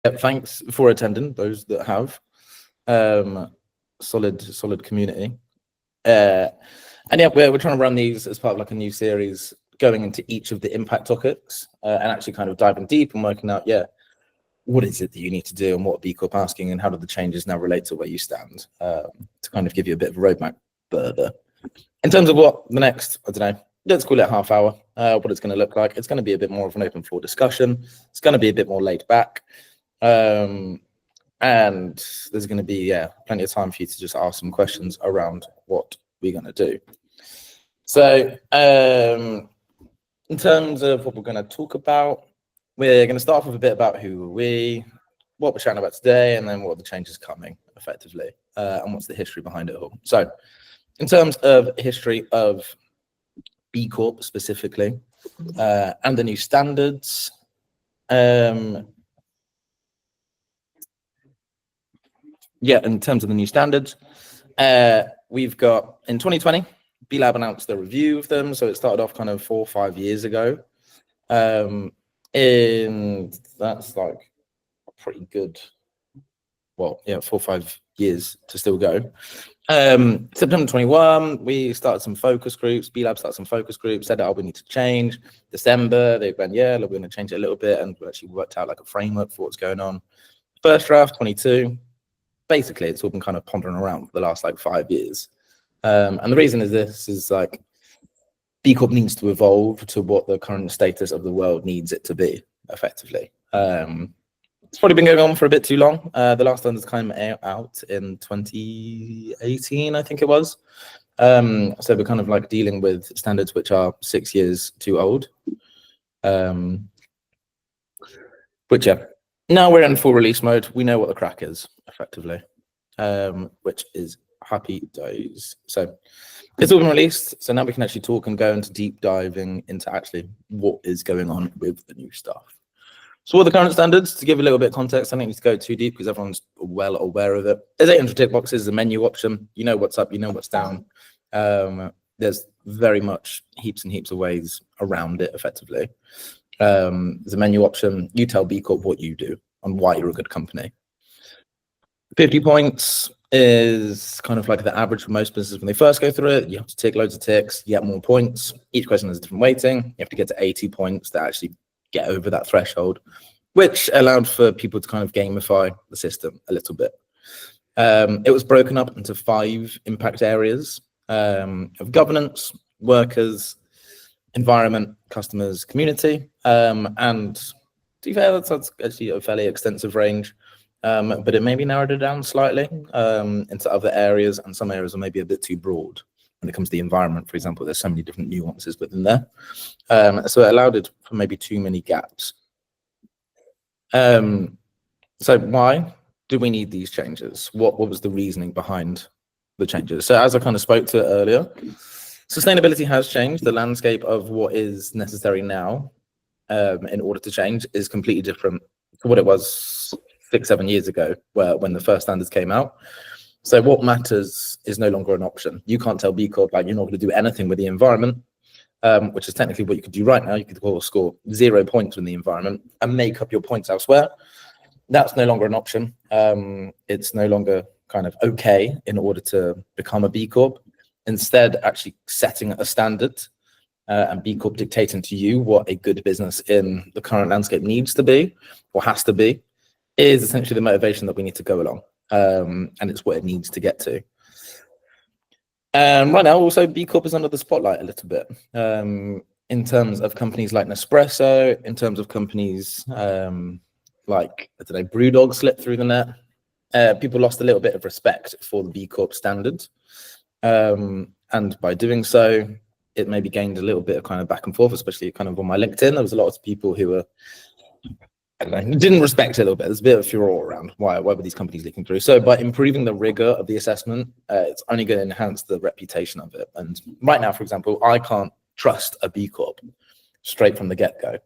Yeah, thanks for attending, those that have. Solid community. And yeah, we're trying to run these as part of like a new series, going into each of the impact topics and actually kind of diving deep and working out, what is it that you need to do and what B Corp asking and how do the changes now relate to where you stand, to kind of give you a bit of a roadmap further. In terms of what the next, I don't know, let's call it half hour, what it's going to look like. It's going to be a bit more of an open floor discussion. It's going to be a bit more laid back. And there's going to be, plenty of time for you to just ask some questions around what we're going to do. So in terms of what we're going to talk about, we're going to start off with a bit about who are we, what we're chatting about today, and then what the changes coming effectively, and what's the history behind it all. So in terms of history of B Corp specifically, and the new standards, in terms of the new standards, we've got in 2020, B Lab announced the review of them. So it started off kind of 4 or 5 years ago. And that's like a pretty good, 4 or 5 years to still go. September 21, we started some focus groups. B Lab started some focus groups, said, we need to change. December, they went, we're going to change it a little bit. And we actually worked out like a framework for what's going on. First draft, 22. Basically, it's all been kind of pondering around for the last like 5 years. And the reason is this is like B Corp needs to evolve to what the current status of the world needs it to be, effectively. It's probably been going on for a bit too long. The last standards came out in 2018, I think it was. So we're kind of like dealing with standards which are 6 years too old. Which, now we're in full release mode. We know what the crack is, effectively, which is happy days. So it's all been released. So now we can actually talk and go into deep diving into actually what is going on with the new stuff. So what are the current standards? To give a little bit of context, I don't need to go too deep because everyone's well aware of it. There's 800 tick boxes, a menu option. You know what's up, you know what's down. There's very much heaps and heaps of ways around it, effectively. There's a menu option. You tell B Corp what you do and why you're a good company. 50 points is kind of like the average for most businesses when they first go through it. You have to tick loads of ticks, you get more points. Each question has a different weighting. You have to get to 80 points to actually get over that threshold, which allowed for people to kind of gamify the system a little bit. It was broken up into 5 impact areas of governance, workers, environment, customers, community, and to be fair, that's actually a fairly extensive range. But it maybe narrowed it down slightly into other areas, and some areas are maybe a bit too broad when it comes to the environment. For example, there's so many different nuances within there. So it allowed it for maybe too many gaps. So why do we need these changes? What was the reasoning behind the changes? So as I kind of spoke to earlier, sustainability has changed. The landscape of what is necessary now in order to change is completely different to what it was 6-7 years ago, when the first standards came out. So what matters is no longer an option. You can't tell B Corp like you're not going to do anything with the environment, which is technically what you could do right now. You could score 0 points in the environment and make up your points elsewhere. That's no longer an option. It's no longer kind of okay in order to become a B Corp. Instead, actually setting a standard and B Corp dictating to you what a good business in the current landscape needs to be or has to be is essentially the motivation that we need to go along. And it's what it needs to get to. Right now, also, B Corp is under the spotlight a little bit in terms of companies like Nespresso, in terms of companies like, I don't know, Brewdog slipped through the net. People lost a little bit of respect for the B Corp standard. And by doing so, it maybe gained a little bit of kind of back and forth, especially kind of on my LinkedIn. There was a lot of people who were, I don't know, didn't respect it a little bit. There's a bit of furor around why were these companies leaking through. So by improving the rigor of the assessment, it's only going to enhance the reputation of it. And right now, for example, I can't trust a B Corp straight from the get-go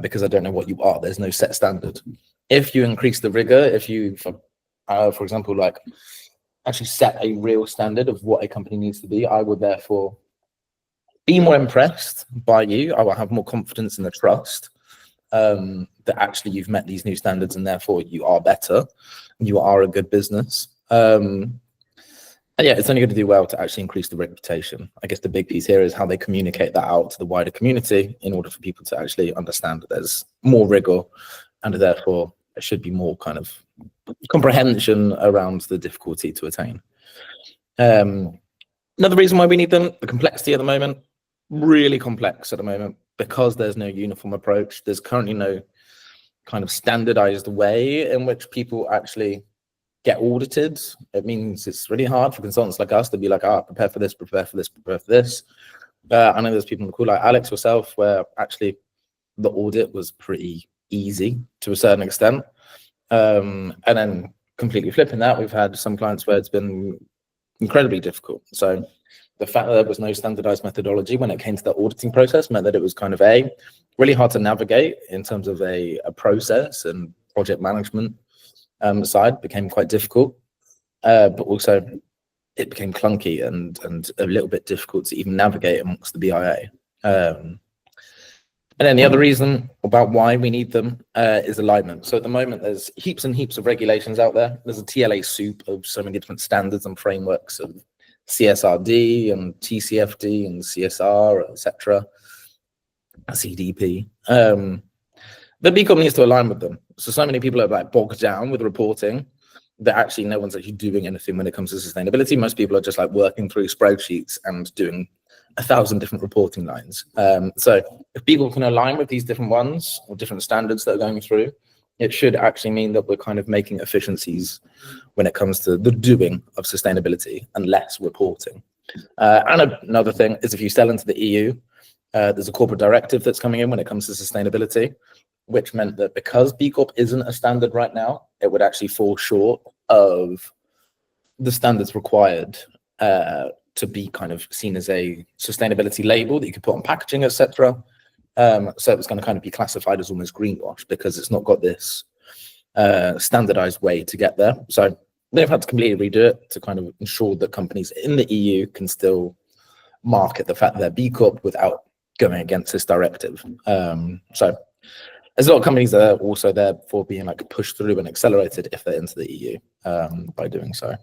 because I don't know what you are. There's no set standard. If you increase the rigor, if you, for example, like actually set a real standard of what a company needs to be, I would therefore be more impressed by you. I will have more confidence in the trust that actually you've met these new standards and therefore you are better, you are a good business. And yeah, it's only going to do well to actually increase the reputation. I guess the big piece here is how they communicate that out to the wider community in order for people to actually understand that there's more rigor and therefore there should be more kind of comprehension around the difficulty to attain. Another reason why we need them, the complexity at the moment, really complex at the moment because there's no uniform approach. There's currently no kind of standardized way in which people actually get audited. It means it's really hard for consultants like us to be like, prepare for this, prepare for this, prepare for this. I know there's people cool like Alex yourself where actually the audit was pretty easy to a certain extent. And then completely flipping that, we've had some clients where it's been incredibly difficult. So the fact that there was no standardized methodology when it came to the auditing process meant that it was kind of really hard to navigate in terms of a process, and project management side became quite difficult, but also it became clunky and a little bit difficult to even navigate amongst the BIA. And then the other reason about why we need them is alignment. So at the moment, there's heaps and heaps of regulations out there. There's a TLA soup of so many different standards and frameworks of CSRD and TCFD and CSR, etc. CDP. The B Corp needs to align with them. So many people are like bogged down with reporting that actually no one's actually doing anything when it comes to sustainability. Most people are just like working through spreadsheets and doing 1,000 different reporting lines. So if people can align with these different ones or different standards that are going through, it should actually mean that we're kind of making efficiencies when it comes to the doing of sustainability and less reporting. And another thing is if you sell into the EU, there's a corporate directive that's coming in when it comes to sustainability, which meant that because B Corp isn't a standard right now, it would actually fall short of the standards required to be kind of seen as a sustainability label that you could put on packaging, etc. So it's going to kind of be classified as almost greenwash because it's not got this standardized way to get there. So they've had to completely redo it to kind of ensure that companies in the EU can still market the fact that they're B Corp without going against this directive. So there's a lot of companies that are also therefore being like pushed through and accelerated if they're into the EU by doing so.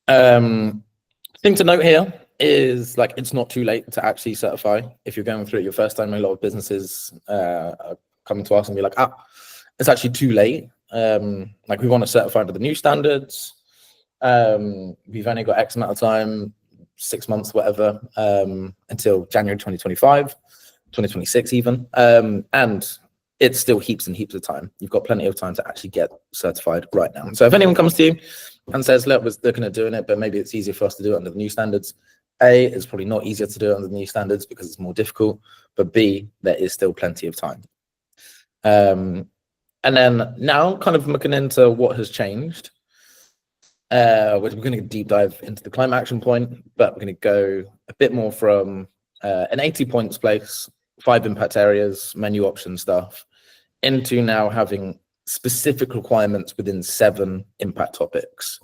Thing to note here is like it's not too late to actually certify. If you're going through it your first time, a lot of businesses are coming to us and be like, it's actually too late. Like we want to certify to the new standards. We've only got X amount of time, 6 months, whatever, until January 2025. 2026 even, and it's still heaps and heaps of time. You've got plenty of time to actually get certified right now. So if anyone comes to you and says, look, we're looking at doing it, but maybe it's easier for us to do it under the new standards, A, it's probably not easier to do it under the new standards because it's more difficult, but B, there is still plenty of time. And then now kind of looking into what has changed, we're going to deep dive into the climate action point, but we're going to go a bit more from an 80 points place, 5 impact areas, menu option stuff, into now having specific requirements within 7 impact topics,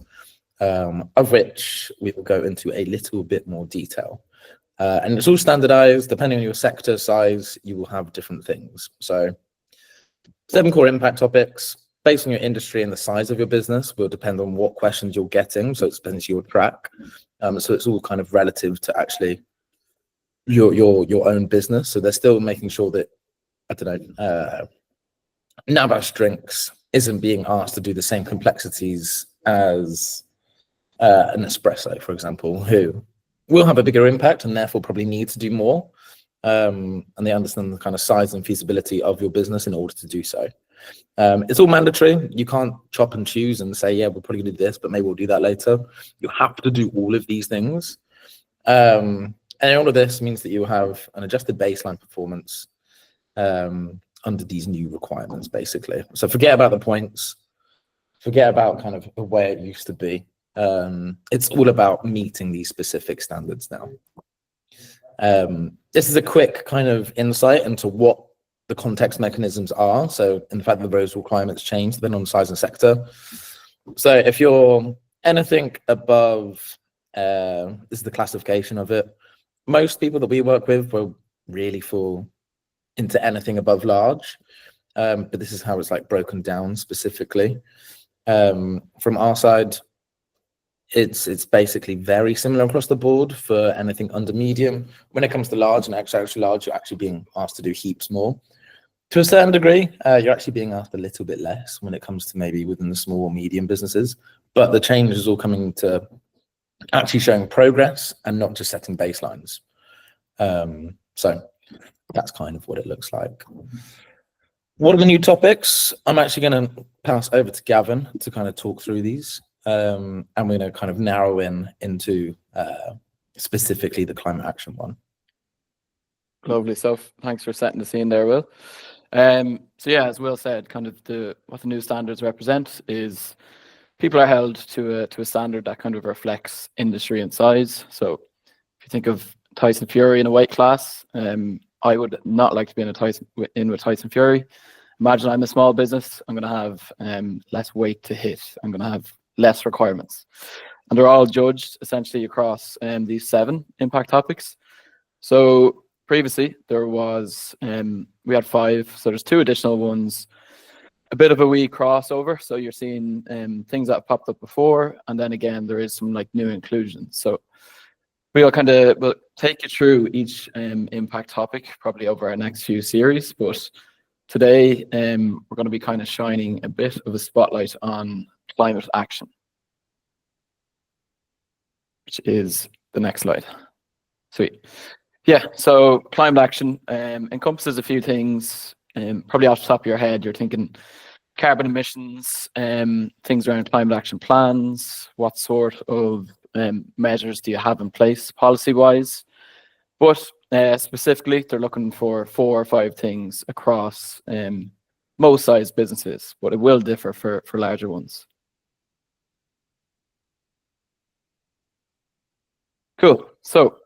of which we will go into a little bit more detail. And it's all standardized. Depending on your sector size, you will have different things. So 7 core impact topics, based on your industry and the size of your business, will depend on what questions you're getting. So it depends on your track. So it's all kind of relative to actually your own business. So they're still making sure that, I don't know, Navash Drinks isn't being asked to do the same complexities as an espresso, for example, who will have a bigger impact and therefore probably need to do more. And they understand the kind of size and feasibility of your business in order to do so. It's all mandatory. You can't chop and choose and say, yeah, we're probably gonna do this, but maybe we'll do that later. You have to do all of these things. And all of this means that you have an adjusted baseline performance under these new requirements, basically. So forget about the points, forget about kind of the way it used to be. It's all about meeting these specific standards now. This is a quick kind of insight into what the context mechanisms are. So in the fact that those requirements change depending on size and sector. So if you're anything above, this is the classification of it. Most people that we work with will really fall into anything above large. But this is how it's like broken down specifically. From our side, it's basically very similar across the board for anything under medium. When it comes to large and extra large, you're actually being asked to do heaps more. To a certain degree, you're actually being asked a little bit less when it comes to maybe within the small or medium businesses. But the change is all coming to actually showing progress and not just setting baselines. So that's kind of what it looks like. What are the new topics? I'm actually going to pass over to Gavin to kind of talk through these. And we're going to kind of narrow into specifically the climate action one. Lovely stuff. Thanks for setting the scene there, Will. So yeah, as Will said, kind of what the new standards represent is people are held to a standard that kind of reflects industry and size. So if you think of Tyson Fury in a weight class, I would not like to be with Tyson Fury. Imagine I'm a small business. I'm going to have less weight to hit. I'm going to have less requirements, and they're all judged essentially across these 7 impact topics. So previously there was we had 5, so there's 2 additional ones, a bit of a wee crossover. So you're seeing things that have popped up before, and then again there is some like new inclusions. So we'll take you through each impact topic probably over our next few series, but today we're going to be kind of shining a bit of a spotlight on climate action, which is the next slide. Sweet. Yeah, so climate action encompasses a few things. Probably off the top of your head, you're thinking carbon emissions, things around climate action plans, what sort of measures do you have in place policy-wise? But specifically, they're looking for 4 or 5 things across most size businesses, but it will differ for larger ones. Cool. So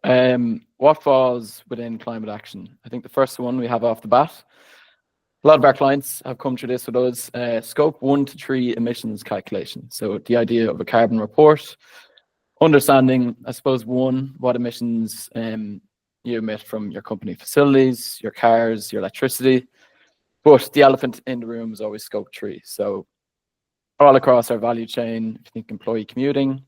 what falls within climate action? I think the first one we have off the bat, a lot of our clients have come through this with us, scope 1 to 3 emissions calculation. So the idea of a carbon report, understanding, I suppose, 1, what emissions you emit from your company facilities, your cars, your electricity. But the elephant in the room is always scope 3. So all across our value chain, if you think employee commuting,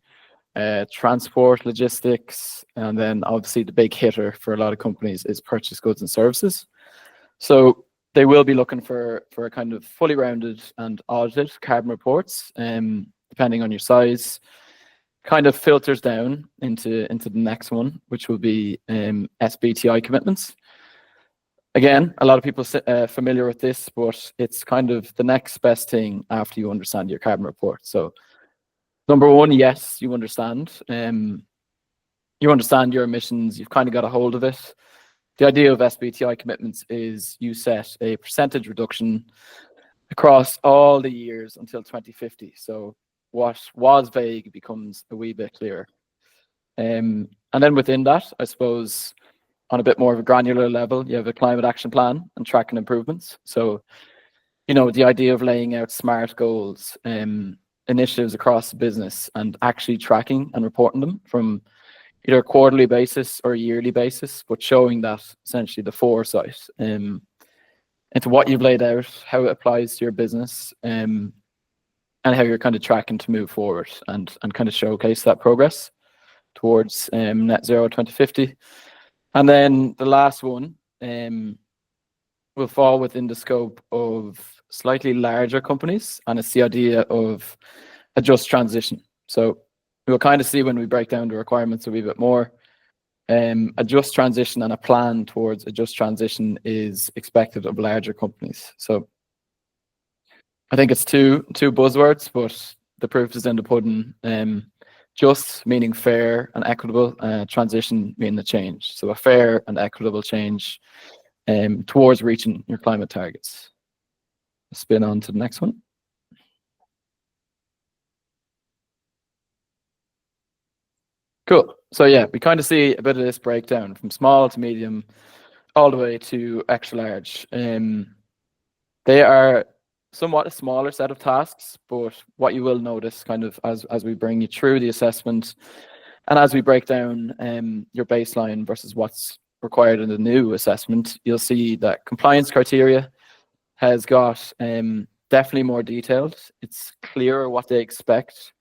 transport, logistics, and then obviously the big hitter for a lot of companies is purchase goods and services. So they will be looking for a kind of fully rounded and audited carbon reports, depending on your size. Kind of filters down into the next one, which will be SBTI commitments. Again, a lot of people familiar with this, but it's kind of the next best thing after you understand your carbon report. So number 1, yes, you understand. You understand your emissions. You've kind of got a hold of it. The idea of SBTI commitments is you set a percentage reduction across all the years until 2050. So what was vague becomes a wee bit clearer. And then within that, I suppose, on a bit more of a granular level, you have a climate action plan and tracking improvements. So, you know, the idea of laying out SMART goals, initiatives across the business and actually tracking and reporting them from either a quarterly basis or a yearly basis, but showing that essentially the foresight into what you've laid out, how it applies to your business, and how you're kind of tracking to move forward and kind of showcase that progress towards net zero 2050. And then the last one will fall within the scope of slightly larger companies, and it's the idea of a just transition. So we'll kind of see when we break down the requirements a wee bit more. A just transition and a plan towards a just transition is expected of larger companies. So I think it's two buzzwords, but the proof is in the pudding. Just meaning fair and equitable, transition meaning the change. So a fair and equitable change towards reaching your climate targets. Spin on to the next one. Cool. So yeah, we kind of see a bit of this breakdown from small to medium, all the way to extra large. They are somewhat a smaller set of tasks, but what you will notice kind of as we bring you through the assessment and as we break down your baseline versus what's required in the new assessment, you'll see that compliance criteria has got definitely more detailed. It's clearer what they expect.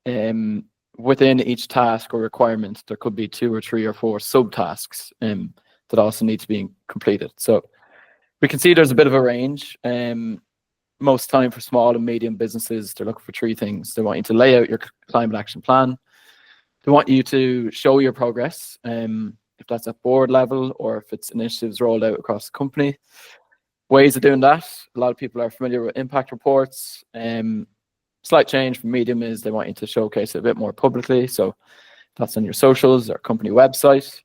Within each task or requirement, there could be 2 or 3 or 4 subtasks that also need to be completed. So we can see there's a bit of a range. Most time for small and medium businesses, they're looking for 3 things. They want you to lay out your climate action plan. They want you to show your progress, if that's at board level or if it's initiatives rolled out across the company. Ways of doing that, a lot of people are familiar with impact reports. Slight change from medium is they want you to showcase it a bit more publicly. So that's on your socials or company website.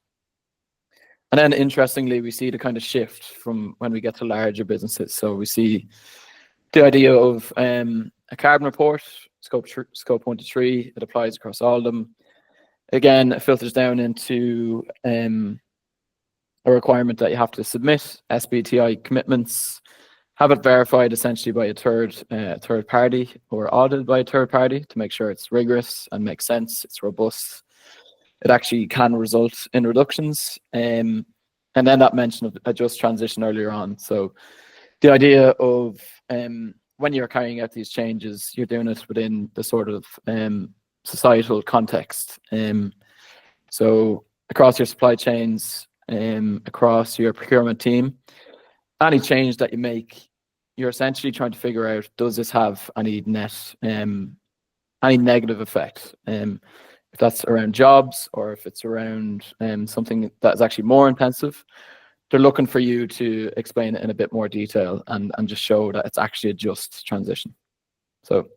And then interestingly, we see the kind of shift from when we get to larger businesses. So we see the idea of a carbon report, scope 1 to 3, it applies across all of them. Again, it filters down into a requirement that you have to submit SBTI commitments, have it verified essentially by a third party or audited by a third party to make sure it's rigorous and makes sense, it's robust. It actually can result in reductions. And then that mention of a just transition earlier on. So the idea of when you're carrying out these changes, you're doing it within the sort of societal context. So across your supply chains, across your procurement team, any change that you make, you're essentially trying to figure out, does this have any negative effect? If that's around jobs or if it's around something that's actually more intensive, they're looking for you to explain it in a bit more detail and just show that it's actually a just transition. So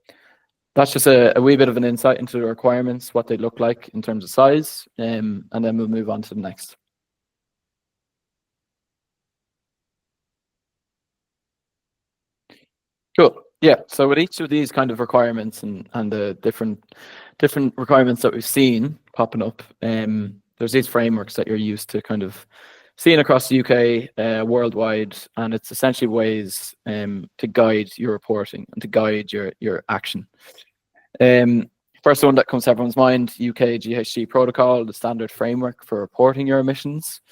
that's just a wee bit of an insight into the requirements, what they look like in terms of size, and then we'll move on to the next. Cool. Yeah. So with each of these kind of requirements and the different requirements that we've seen popping up, there's these frameworks that you're used to kind of seeing across the UK, worldwide, and it's essentially ways to guide your reporting and to guide your action. First one that comes to everyone's mind, UK GHG protocol, the standard framework for reporting your emissions.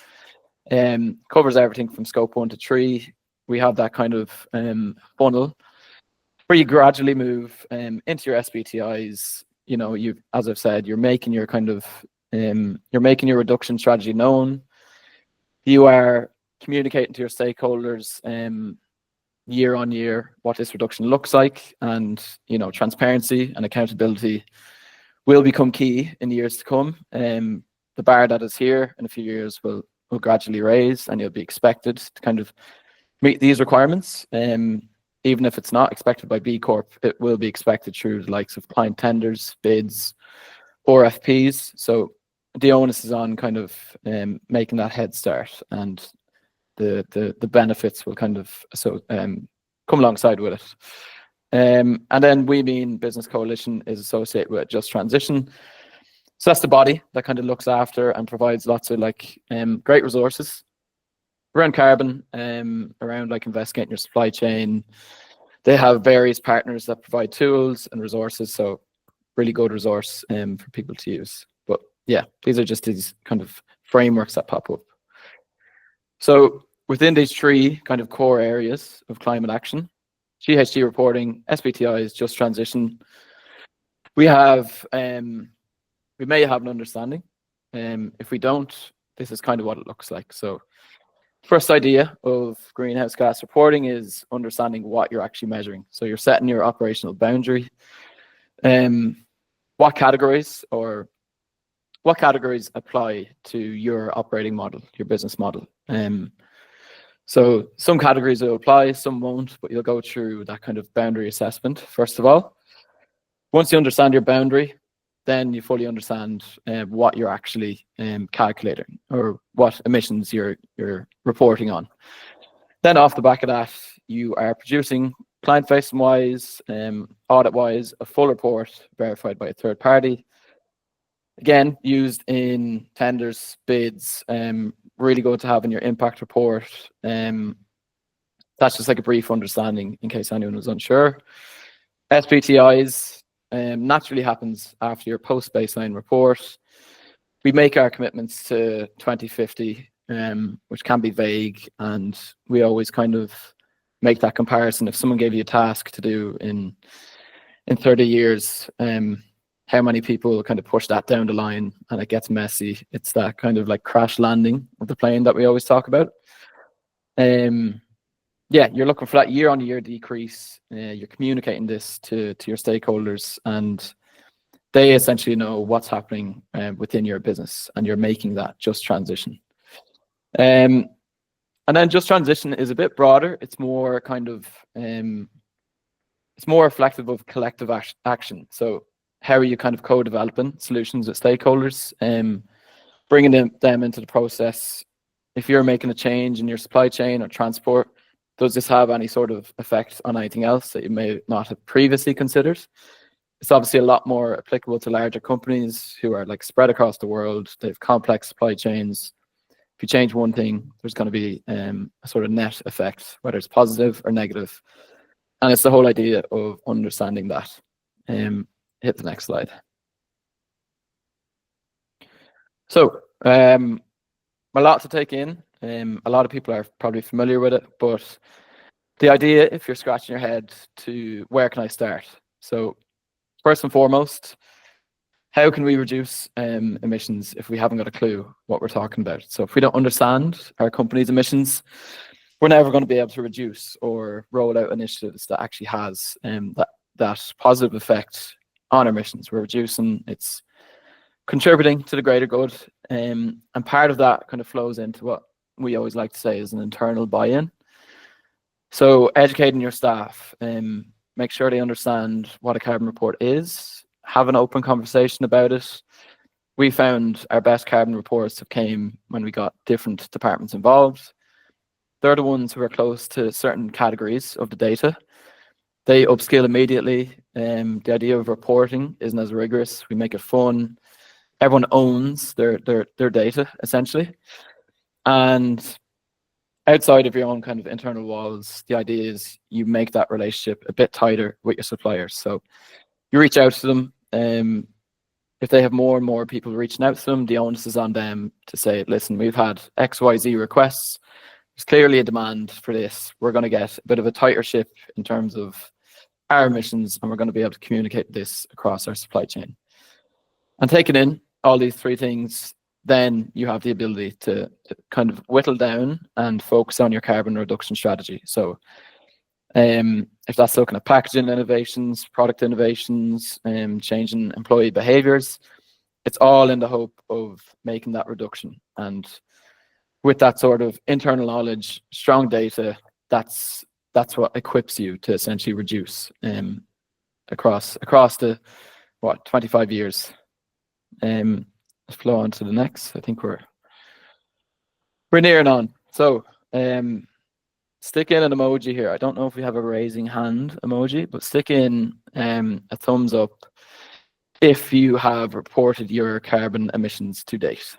Covers everything from scope 1 to 3. We have that kind of funnel where you gradually move into your SBTIs. You know, as I've said, you're making your kind of you're making your reduction strategy known. You are communicating to your stakeholders year on year what this reduction looks like, and you know, transparency and accountability will become key in the years to come. The bar that is here in a few years will gradually raise, and you'll be expected to kind of meet these requirements. Even if it's not expected by B Corp, it will be expected through the likes of client tenders, bids, or RFPs. So the onus is on kind of making that head start, and the benefits will kind of come alongside with it. And then We Mean Business Coalition is associated with Just Transition. So that's the body that kind of looks after and provides lots of like great resources around carbon, around like investigating your supply chain. They have various partners that provide tools and resources, so really good resource for people to use. But yeah, these are just these kind of frameworks that pop up. So within these 3 kind of core areas of climate action, GHG reporting, SBTIs, just transition, we have we may have an understanding. If we don't, this is kind of what it looks like. So first idea of greenhouse gas reporting is understanding what you're actually measuring. So you're setting your operational boundary. What categories apply to your operating model, your business model? So some categories will apply, some won't, but you'll go through that kind of boundary assessment first of all. Once you understand your boundary, then you fully understand what you're actually calculating or what emissions you're reporting on. Then off the back of that, you are producing client-facing wise, audit-wise, a full report verified by a third party. Again, used in tenders, bids, really good to have in your impact report. That's just like a brief understanding in case anyone was unsure. SBTIs naturally happens after your post-baseline report. We make our commitments to 2050 which can be vague, and we always kind of make that comparison. If someone gave you a task to do in 30 years, how many people kind of push that down the line and it gets messy? It's that kind of like crash landing of the plane that we always talk about. Yeah, you're looking for that year-on-year decrease. You're communicating this to your stakeholders, and they essentially know what's happening within your business, and you're making that just transition. And then just transition is a bit broader. It's more kind of it's more reflective of collective action. So how are you kind of co-developing solutions with stakeholders, bringing them into the process? If you're making a change in your supply chain or transport, does this have any sort of effect on anything else that you may not have previously considered? It's obviously a lot more applicable to larger companies who are like spread across the world. They have complex supply chains. If you change one thing, there's going to be a sort of net effect, whether it's positive or negative. And it's the whole idea of understanding that. Hit the next slide. So a lot to take in. A lot of people are probably familiar with it, but the idea, if you're scratching your head to where can I start? So first and foremost, how can we reduce emissions if we haven't got a clue what we're talking about? So if we don't understand our company's emissions, we're never going to be able to reduce or roll out initiatives that actually has that positive effect on our emissions. We're reducing, it's contributing to the greater good, and part of that kind of flows into what we always like to say is an internal buy-in. So educating your staff, make sure they understand what a carbon report is, have an open conversation about it. We found our best carbon reports have came when we got different departments involved. They're the ones who are close to certain categories of the data. They upskill immediately. The idea of reporting isn't as rigorous. We make it fun. Everyone owns their data, essentially. And outside of your own kind of internal walls, the idea is you make that relationship a bit tighter with your suppliers. So you reach out to them. If they have more and more people reaching out to them, the onus is on them to say, listen, we've had XYZ requests. There's clearly a demand for this. We're going to get a bit of a tighter ship in terms of our emissions, and we're going to be able to communicate this across our supply chain. And taking in all these three things, then you have the ability to kind of whittle down and focus on your carbon reduction strategy. So if that's looking at packaging innovations, product innovations, changing employee behaviors, it's all in the hope of making that reduction. And with that sort of internal knowledge, strong data, that's what equips you to essentially reduce across the 25 years. Let's flow on to the next. I think we're nearing on. So stick in an emoji here. I don't know if we have a raising hand emoji, but stick in a thumbs up if you have reported your carbon emissions to date.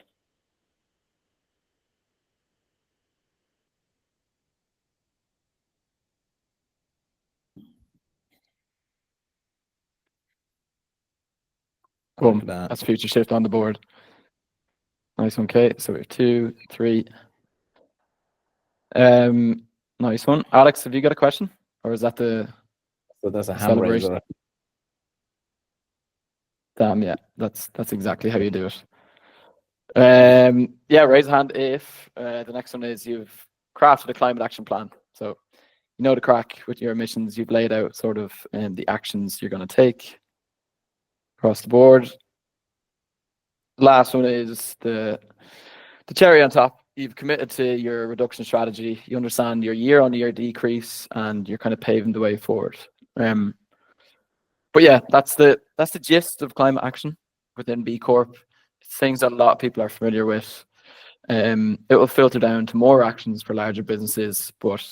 Boom. That's future shift on the board. Nice one, Kate. So we have 2, 3. Nice one. Alex, have you got a question? Or is that the that's a hand celebration? raiser. Damn, yeah, that's exactly how you do it. Yeah, raise a hand if the next one is you've crafted a climate action plan. So you know the crack with your emissions, you've laid out sort of the actions you're going to take across the board. The last one is the cherry on top. You've committed to your reduction strategy. You understand your year-on-year decrease, and you're kind of paving the way forward. But yeah, that's the gist of climate action within B Corp. It's things that a lot of people are familiar with. It will filter down to more actions for larger businesses, but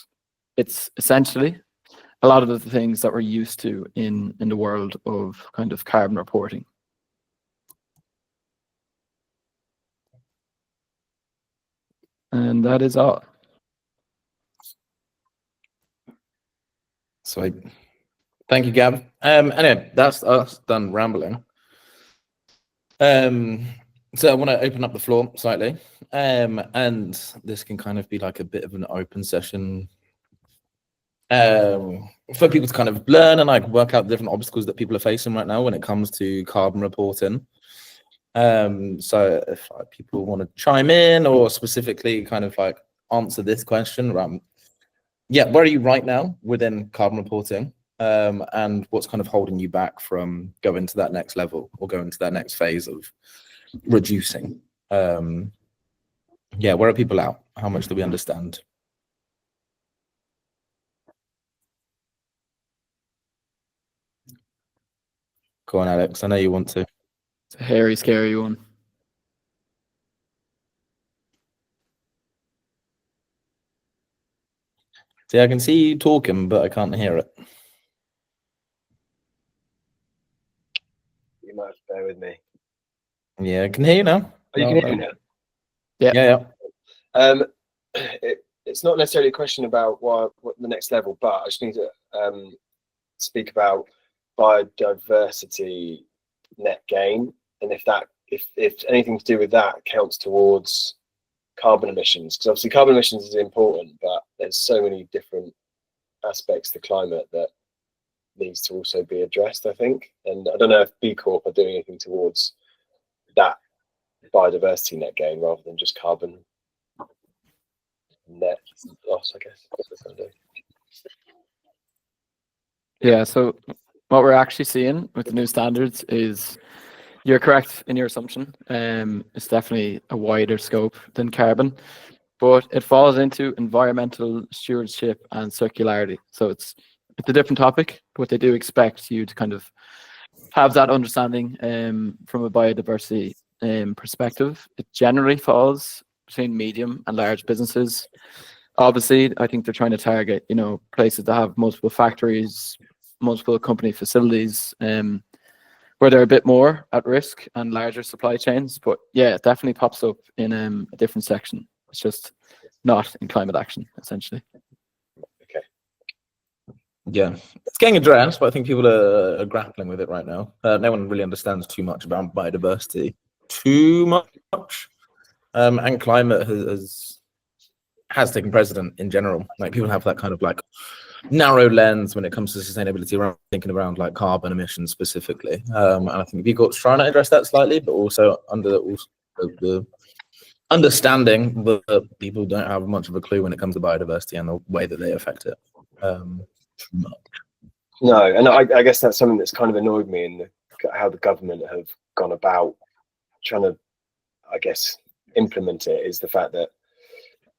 it's essentially a lot of the things that we're used to in the world of kind of carbon reporting. And that is all. So thank you, Gab. Anyway, that's us done rambling. So I want to open up the floor slightly, and this can kind of be like a bit of an open session for people to kind of learn and like work out the different obstacles that people are facing right now when it comes to carbon reporting. So if people want to chime in or specifically kind of like answer this question around, yeah, where are you right now within carbon reporting? And what's kind of holding you back from going to that next level or going to that next phase of reducing? Yeah, where are people out? How much do we understand? Go on, Alex. I know you want to. It's a hairy, scary one. See, I can see you talking, but I can't hear it. You might have to bear with me. Yeah, I can hear you now. Oh, you can hear me now? Yeah. Yeah. It's not necessarily a question about what the next level, but I just need to speak about biodiversity net gain, and if anything to do with that counts towards carbon emissions, because obviously carbon emissions is important, but there's so many different aspects to climate that needs to also be addressed, I think. And I don't know if B Corp are doing anything towards that biodiversity net gain rather than just carbon net loss, I guess. That's what I'm doing. Yeah, so what we're actually seeing with the new standards is you're correct in your assumption. It's definitely a wider scope than carbon, but it falls into environmental stewardship and circularity. So it's a different topic, but they do expect you to kind of have that understanding from a biodiversity perspective. It generally falls between medium and large businesses. Obviously, I think they're trying to target, places that have multiple factories, multiple company facilities, where they're a bit more at risk, and larger supply chains. But yeah, it definitely pops up in a different section. It's just not in climate action, essentially. Okay. Yeah, it's getting addressed, but I think people are grappling with it right now. No one really understands too much about biodiversity, too much, and climate has taken precedent in general. Like people have that kind of like narrow lens when it comes to sustainability around thinking around like carbon emissions specifically. And I think B Corp's trying to address that slightly, but also under the understanding that people don't have much of a clue when it comes to biodiversity and the way that they affect it. No, and I guess that's something that's kind of annoyed me in how the government have gone about trying to, I guess, implement it, is the fact that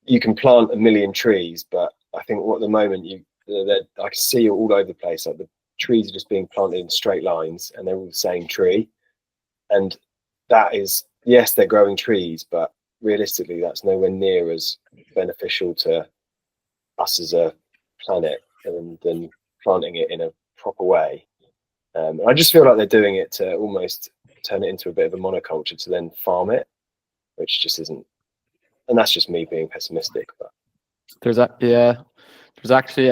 you can plant 1 million trees, but I think at the moment I can see all over the place, like the trees are just being planted in straight lines and they're all the same tree. And that is, yes, they're growing trees, but realistically that's nowhere near as beneficial to us as a planet than planting it in a proper way. I just feel like they're doing it to almost turn it into a bit of a monoculture to then farm it, which just isn't. And that's just me being pessimistic. But There's actually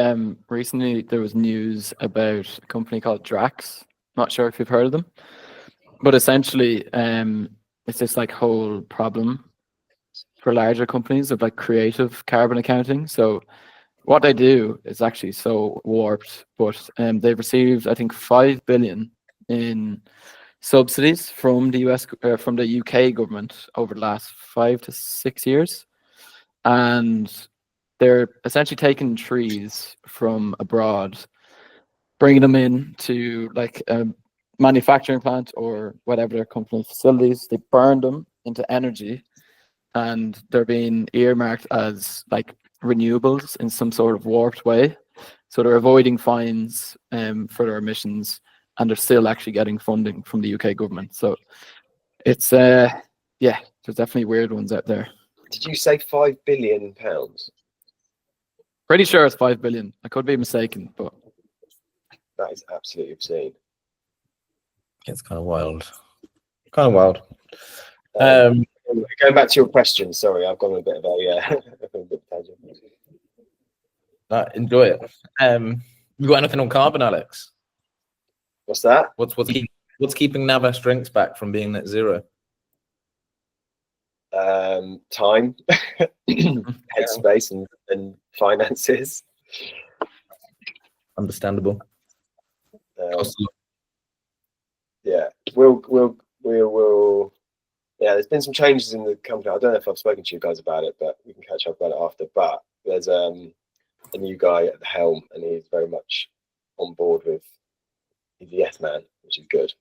recently there was news about a company called Drax. Not sure if you've heard of them, but essentially it's this like whole problem for larger companies of like creative carbon accounting. So what they do is actually so warped, but they've received, I think, 5 billion in subsidies from the from the UK government over the last 5 to 6 years, and they're essentially taking trees from abroad, bringing them in to like a manufacturing plant or whatever their company facilities. They burn them into energy, and they're being earmarked as like renewables in some sort of warped way. So they're avoiding fines for their emissions, and they're still actually getting funding from the UK government. So it's there's definitely weird ones out there. did you say £5 billion? Pretty sure it's 5 billion. I could be mistaken, but That is absolutely obscene. It's kind of wild. Kind of wild. Going back to your question, sorry, I've gone a bit of a tangent. Enjoy it. You got anything on carbon, Alex? What's that? What's keeping Navas drinks back from being net zero? time, headspace, and finances. Understandable. Yeah, we'll. Yeah, there's been some changes in the company. I don't know if I've spoken to you guys about it, but we can catch up about it after. But there's a new guy at the helm, and he's very much on board with. He's a yes man, which is good.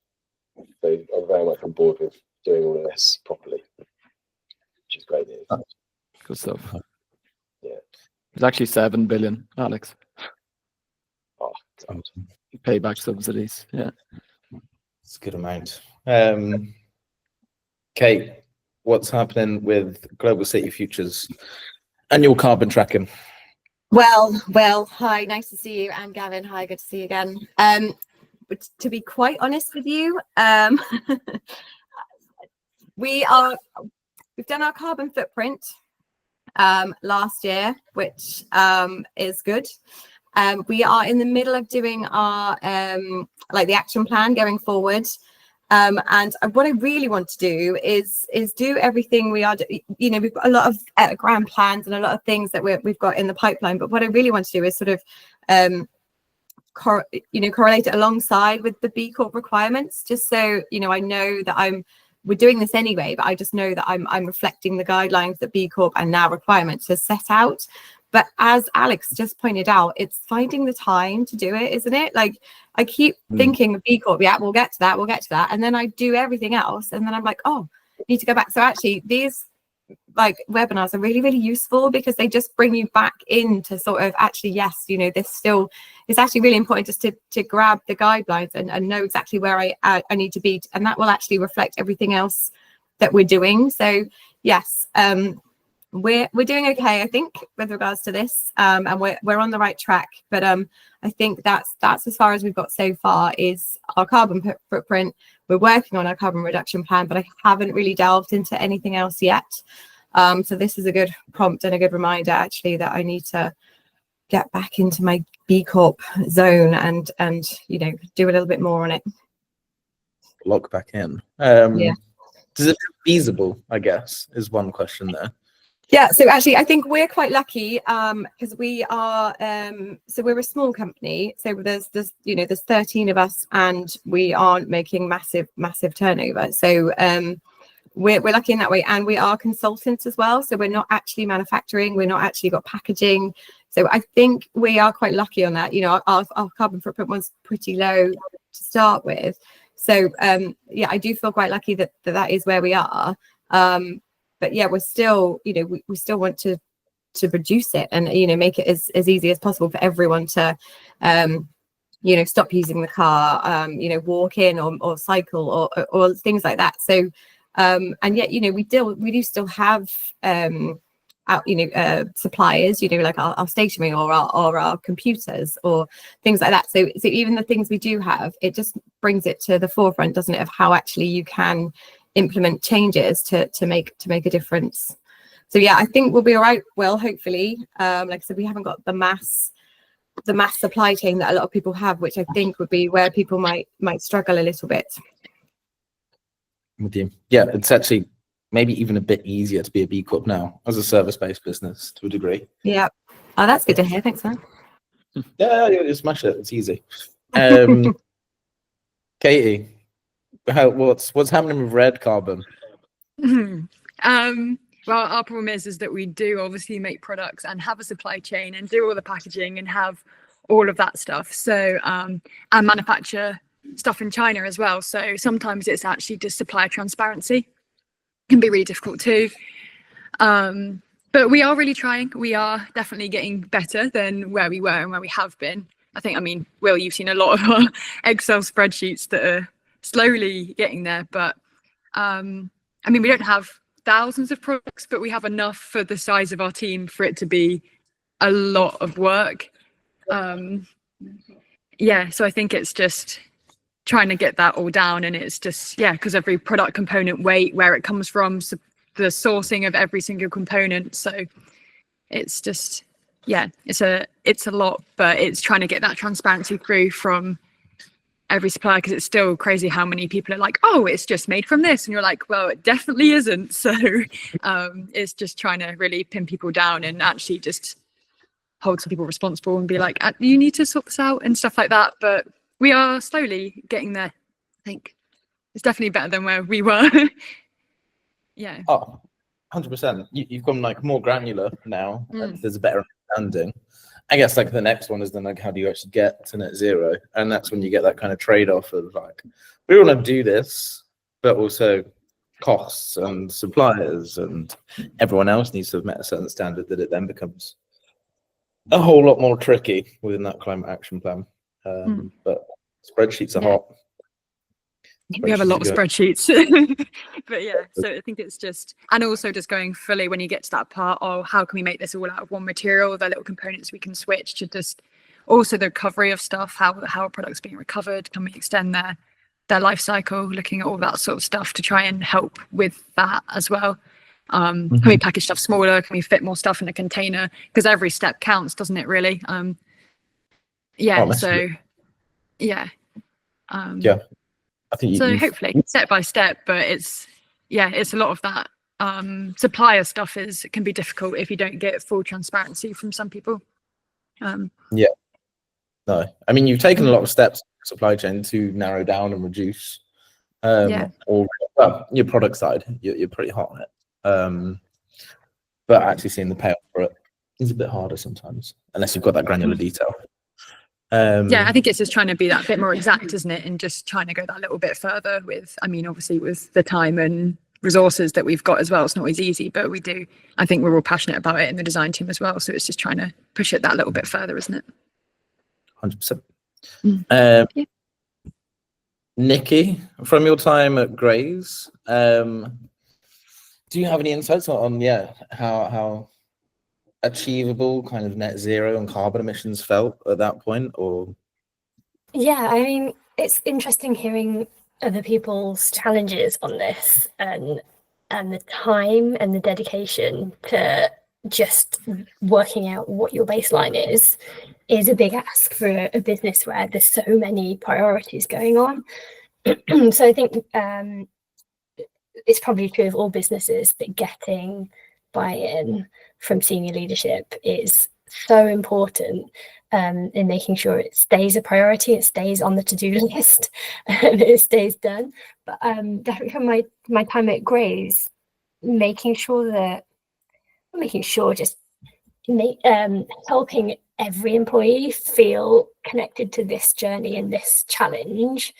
So I'm very much on board with doing all of this properly, which is great news. Good stuff. Yeah. It's actually 7 billion, Alex. Oh, God. Payback subsidies. Yeah. It's a good amount. Kate, what's happening with Global City Futures annual carbon tracking? Well, hi, nice to see you. And Gavin, hi, good to see you again. But to be quite honest with you, we've done our carbon footprint last year, which is good. We are in the middle of doing our the action plan going forward. And what I really want to do is do everything we are. We've got a lot of grand plans and a lot of things that we've got in the pipeline. But what I really want to do is sort of correlate it alongside with the B Corp requirements, just so I know that we're doing this anyway, but I just know that I'm reflecting the guidelines that B Corp and now requirements has set out. But as Alex just pointed out, it's finding the time to do it, isn't it? Like I keep thinking of B Corp, yeah, we'll get to that. And then I do everything else. And then I'm like, oh, I need to go back. So actually these webinars are really, really useful because they just bring you back into sort of actually, yes, this still is actually really important just to grab the guidelines and know exactly where I need to be. And that will actually reflect everything else that we're doing. So yes, we're doing okay, I think, with regards to this, and we're on the right track. But I think that's as far as we've got so far is our carbon footprint. We're working on our carbon reduction plan, but I haven't really delved into anything else yet. So this is a good prompt and a good reminder, actually, that I need to get back into my B Corp zone and do a little bit more on it. Lock back in. Yeah. Does it feel feasible, I guess, is one question there. Yeah, so actually I think we're quite lucky because we are so we're a small company, so there's 13 of us and we aren't making massive turnover, so we're lucky in that way, and we are consultants as well, so we're not actually manufacturing, we're not actually got packaging, so I think we are quite lucky on that. Our carbon footprint was pretty low to start with, so yeah, I do feel quite lucky that is where we are. But yeah, we're still, we still want to reduce it and, make it as easy as possible for everyone to, stop using the car, walk in or cycle or things like that. So, and yet, we do still have, suppliers, like our stationery or our computers or things like that. So even the things we do have, it just brings it to the forefront, doesn't it, of how actually you can implement changes to make a difference. So yeah, I think we'll be all right. Well, hopefully, like I said, we haven't got the mass supply chain that a lot of people have, which I think would be where people might struggle a little bit. With you, yeah, it's actually maybe even a bit easier to be a B Corp now as a service-based business to a degree. Yeah, oh, that's good to hear. Thanks, man. Yeah, you smash it. It's easy. Katie, what's happening with red carbon? Well, our problem is that we do obviously make products and have a supply chain and do all the packaging and have all of that stuff. So and manufacture stuff in China as well. So sometimes it's actually just supplier transparency can be really difficult too. But we are really trying. We are definitely getting better than where we were and where we have been. I mean, Will, you've seen a lot of our Excel spreadsheets that are slowly getting there. But I mean, we don't have thousands of products, but we have enough for the size of our team for it to be a lot of work. Yeah, so I think it's just trying to get that all down, and it's just, yeah, because every product component weight, where it comes from, so the sourcing of every single component. So it's just, yeah, it's a lot, but it's trying to get that transparency through from every supplier, because it's still crazy how many people are like, oh, it's just made from this, and you're like, well, it definitely isn't. So it's just trying to really pin people down and actually just hold some people responsible and be like, you need to sort this out and stuff like that. But we are slowly getting there. I think it's definitely better than where we were. Yeah. Oh, 100%. You've gone like more granular now, and there's a better understanding. I guess like the next one is then like, how do you actually get to net zero? And that's when you get that kind of trade-off of like, we want to do this, but also costs and suppliers and everyone else needs to have met a certain standard, that it then becomes a whole lot more tricky within that climate action plan. But spreadsheets are hot. We have a lot of spreadsheets. But yeah, so I think it's just, and also just going fully when you get to that part of how can we make this all out of one material, the little components we can switch to, just also the recovery of stuff, how a product's being recovered, can we extend their life cycle, looking at all that sort of stuff to try and help with that as well. Can we package stuff smaller? Can we fit more stuff in a container? Because every step counts, doesn't it, really? So yeah. I think so hopefully step by step, but it's a lot of that supplier stuff can be difficult if you don't get full transparency from some people. No, I mean, you've taken a lot of steps in the supply chain to narrow down and reduce or your product side, you're pretty hot on it, but actually seeing the payoff for it is a bit harder sometimes, unless you've got that granular detail. I think it's just trying to be that bit more exact, isn't it? And just trying to go that little bit further with, I mean, obviously with the time and resources that we've got as well, it's not always easy, but I think we're all passionate about it in the design team as well. So it's just trying to push it that little bit further, isn't it? 100%. Nikki, from your time at Grays, do you have any insights on how achievable kind of net zero and carbon emissions felt at that point? Or I mean, it's interesting hearing other people's challenges on this, and the time and the dedication to just working out what your baseline is a big ask for a business where there's so many priorities going on. So I think it's probably true of all businesses that getting buy-in from senior leadership is so important in making sure it stays a priority, it stays on the to-do list, and it stays done. But definitely from my time at Grays, helping every employee feel connected to this journey and this challenge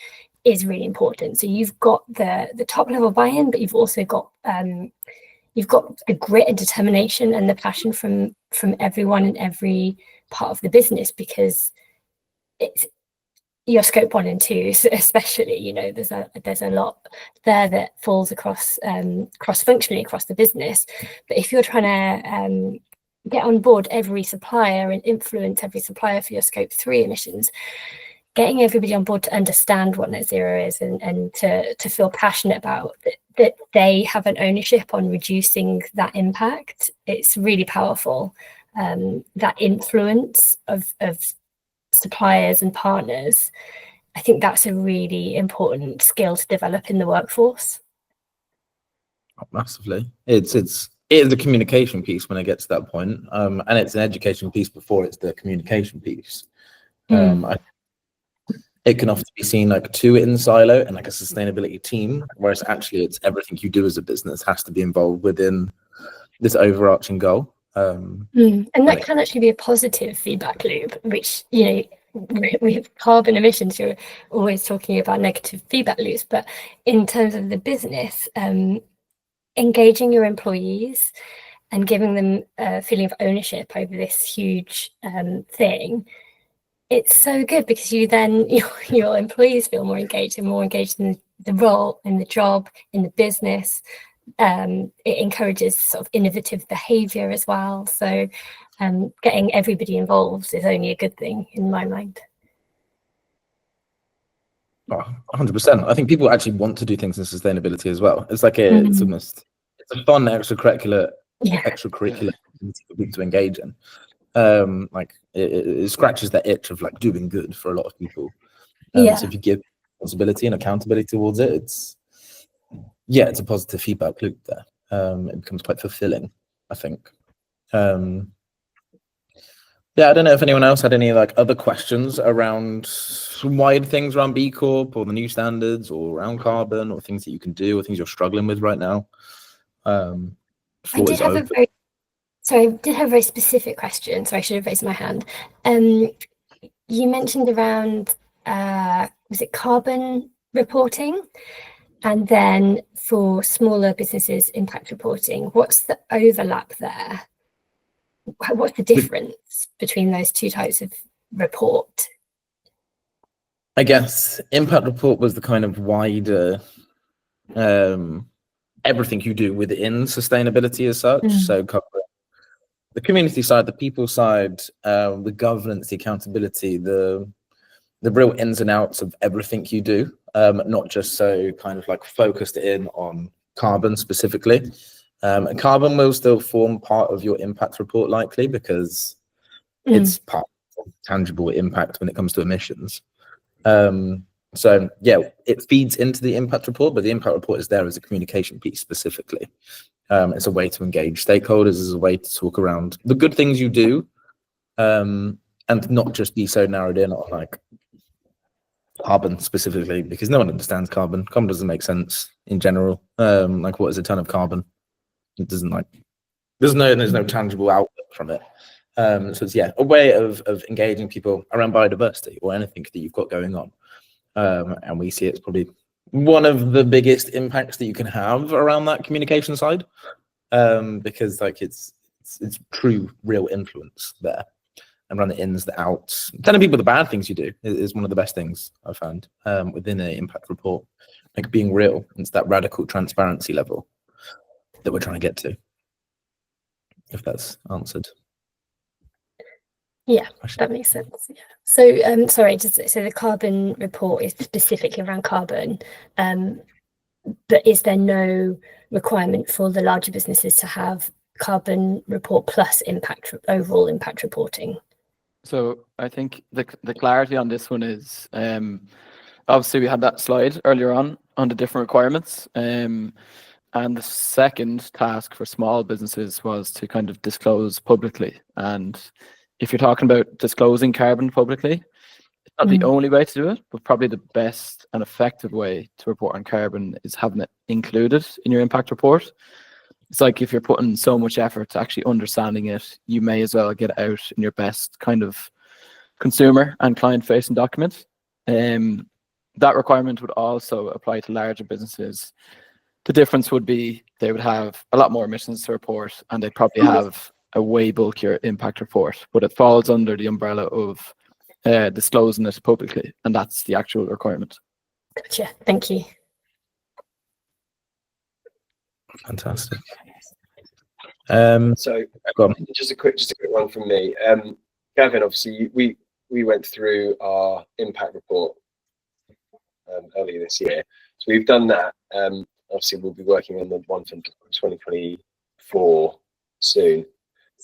is really important. So you've got the top level buy-in, but you've also got the grit and determination and the passion from everyone in every part of the business, because it's your scope 1 and 2, especially, there's a lot there that falls across cross-functionally across the business. But if you're trying to get on board every supplier and influence every supplier for your scope 3 emissions, getting everybody on board to understand what net zero is and to feel passionate about that they have an ownership on reducing that impact, it's really powerful. That influence of suppliers and partners, I think that's a really important skill to develop in the workforce. Massively. It is the communication piece when it gets to that point, and it's an education piece before it's the communication piece. It can often be seen like two in silo and like a sustainability team, whereas actually it's everything you do as a business has to be involved within this overarching goal. And that can actually be a positive feedback loop, which, with carbon emissions, you're always talking about negative feedback loops. But in terms of the business, engaging your employees and giving them a feeling of ownership over this huge thing, it's so good, because your employees feel more engaged in the role, in the job, in the business. It encourages sort of innovative behavior as well. So getting everybody involved is only a good thing in my mind. 100%. I think people actually want to do things in sustainability as well. It's like it's a fun extracurricular activity for people to engage in. Like it scratches that itch of like doing good for a lot of people. Yeah. So if you give responsibility and accountability towards it, it's a positive feedback loop there. It becomes quite fulfilling, I think. I don't know if anyone else had any like other questions around wide things around B Corp or the new standards or around carbon or things that you can do or things you're struggling with right now. I did have a very specific question, so I should have raised my hand. You mentioned around was it carbon reporting, and then for smaller businesses, impact reporting. What's the overlap there? What's the difference between those two types of report? I guess impact report was the kind of wider everything you do within sustainability as such. So covering the community side, the people side, the governance, the accountability, the real ins and outs of everything you do, not just so kind of like focused in on carbon specifically. Carbon will still form part of your impact report likely because it's part of tangible impact when it comes to emissions. So it feeds into the impact report, but the impact report is there as a communication piece specifically. It's a way to engage stakeholders, it's a way to talk around the good things you do, and not just be so narrowed in on like carbon specifically, because no one understands carbon. Carbon doesn't make sense in general. Like what is a ton of carbon? It doesn't like there's no tangible output from it. So it's a way of engaging people around biodiversity or anything that you've got going on. And we see it's probably one of the biggest impacts that you can have around that communication side, because like it's true real influence there, and around the ins, the outs. Telling people the bad things you do is one of the best things I've found within an impact report. Like being real, it's that radical transparency level that we're trying to get to. If that's answered. Yeah, that makes sense. Yeah. So, sorry, so the carbon report is specifically around carbon, but is there no requirement for the larger businesses to have carbon report plus overall impact reporting? So I think the clarity on this one is obviously we had that slide earlier on the different requirements. And the second task for small businesses was to kind of disclose publicly. And if you're talking about disclosing carbon publicly, it's not the only way to do it, but probably the best and effective way to report on carbon is having it included in your impact report. It's like if you're putting so much effort to actually understanding it, you may as well get it out in your best kind of consumer and client-facing document. That requirement would also apply to larger businesses. The difference would be they would have a lot more emissions to report, and they'd probably have a way bulkier impact report, but it falls under the umbrella of disclosing it publicly, and that's the actual requirement. Gotcha. Thank you. Fantastic. So go on. just a quick one from me. Gavin, obviously we went through our impact report earlier this year, so we've done that. Obviously we'll be working on the one from 2024 soon.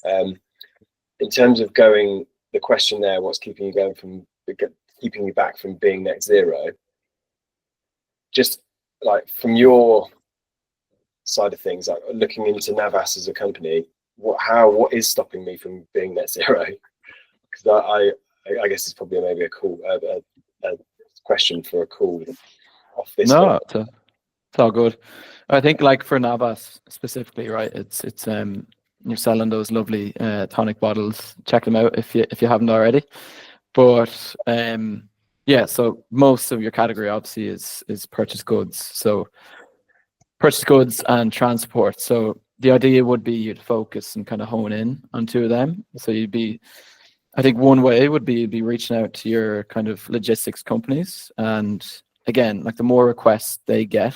In terms of the question there, what's keeping you back from being net zero? Just like from your side of things, like looking into Navas as a company, what is stopping me from being net zero? Because I guess it's probably maybe a question for a call off this. No, it's all good. I think like for Navas specifically, right? It's you're selling those lovely tonic bottles. Check them out if you haven't already. But so most of your category obviously is purchase goods. So purchase goods and transport. So the idea would be you'd focus and kind of hone in on two of them. So I think one way would be reaching out to your kind of logistics companies. And again, like the more requests they get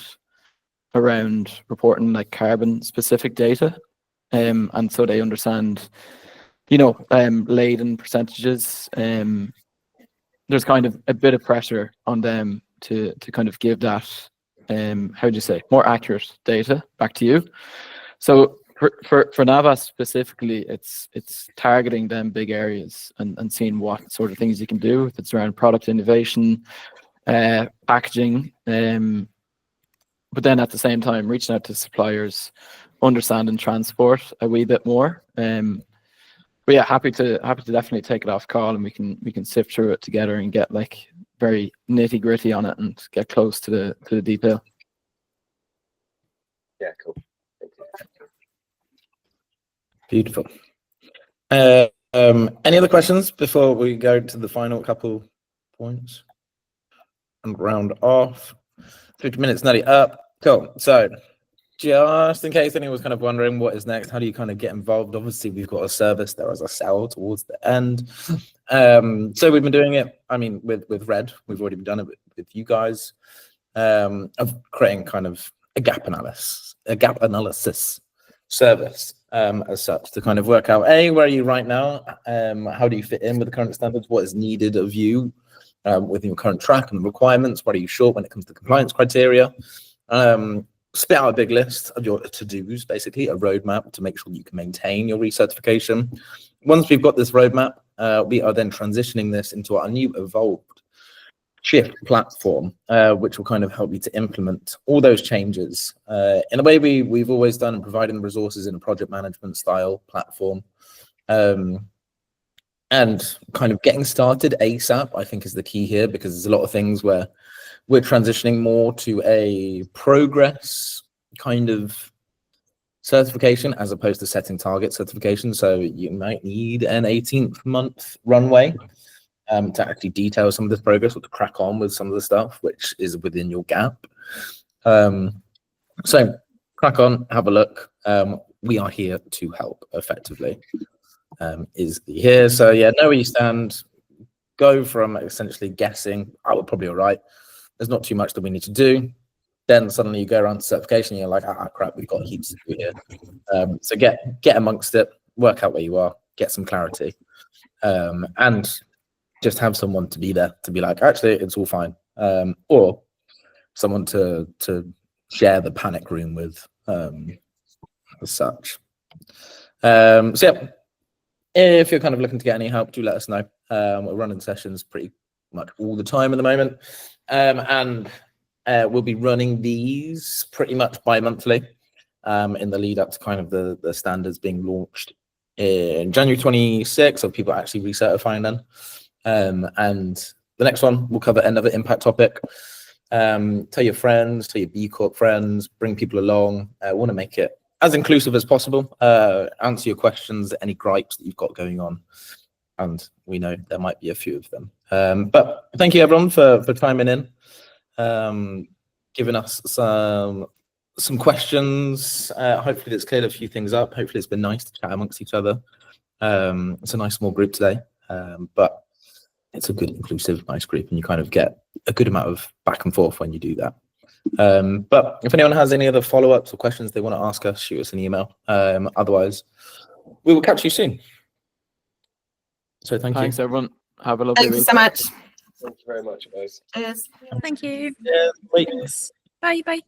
around reporting like carbon specific data, and so they understand, laden percentages, there's kind of a bit of pressure on them to kind of give that, more accurate data back to you. So for Navas specifically, it's targeting them big areas and seeing what sort of things you can do. If it's around product innovation, packaging, but then at the same time reaching out to suppliers, understanding transport a wee bit more. But yeah, happy to definitely take it off call, and we can sift through it together and get like very nitty gritty on it and get close to the detail. Yeah, cool. Thank you. Beautiful. Any other questions before we go to the final couple points and round off? 50 minutes nearly up. Cool. So just in case anyone was kind of wondering what is next, how do you kind of get involved? Obviously, we've got a service there as a sell towards the end. So we've been doing it, I mean, with Red, we've already done it with you guys, of creating kind of a gap analysis service as such, to kind of work out, A, where are you right now? How do you fit in with the current standards? What is needed of you within your current track and the requirements? What are you short when it comes to compliance criteria? Spit out a big list of your to-dos, basically a roadmap to make sure you can maintain your recertification. Once we've got this roadmap, we are then transitioning this into our new evolved Shift platform, which will kind of help you to implement all those changes in a way we've always done, and providing the resources in a project management style platform. And kind of getting started ASAP, I think, is the key here, because there's a lot of things where we're transitioning more to a progress kind of certification as opposed to setting target certification. So you might need an 18th month runway to actually detail some of this progress, or to crack on with some of the stuff which is within your gap. So crack on, have a look. We are here to help effectively, is the here. So yeah, know where you stand. Go from essentially guessing, I would probably all right, there's not too much that we need to do. Then suddenly you go around to certification, and you're like, crap, we've got heaps to do here. So get amongst it, work out where you are, get some clarity, and just have someone to be there to be like, actually, it's all fine, or someone to share the panic room with, as such. So yeah, if you're kind of looking to get any help, do let us know. We're running sessions pretty much all the time at the moment, and we'll be running these pretty much bi-monthly in the lead up to kind of the standards being launched in January 26th, of people actually recertifying then. And the next one will cover another impact topic. Tell your friends, tell your B Corp friends, bring people along. Want to make it as inclusive as possible. Answer your questions, any gripes that you've got going on, and we know there might be a few of them. But thank you everyone for chiming in, giving us some questions. Hopefully that's cleared a few things up. Hopefully it's been nice to chat amongst each other. It's a nice small group today, but it's a good, inclusive, nice group, and you kind of get a good amount of back and forth when you do that. But if anyone has any other follow-ups or questions they want to ask us, shoot us an email. Otherwise, we will catch you soon. So thanks Everyone. Have a lovely week. Thank you so much. Thank you very much, guys. Cheers. Thank you. Yeah, wait. Thanks. Bye. Bye.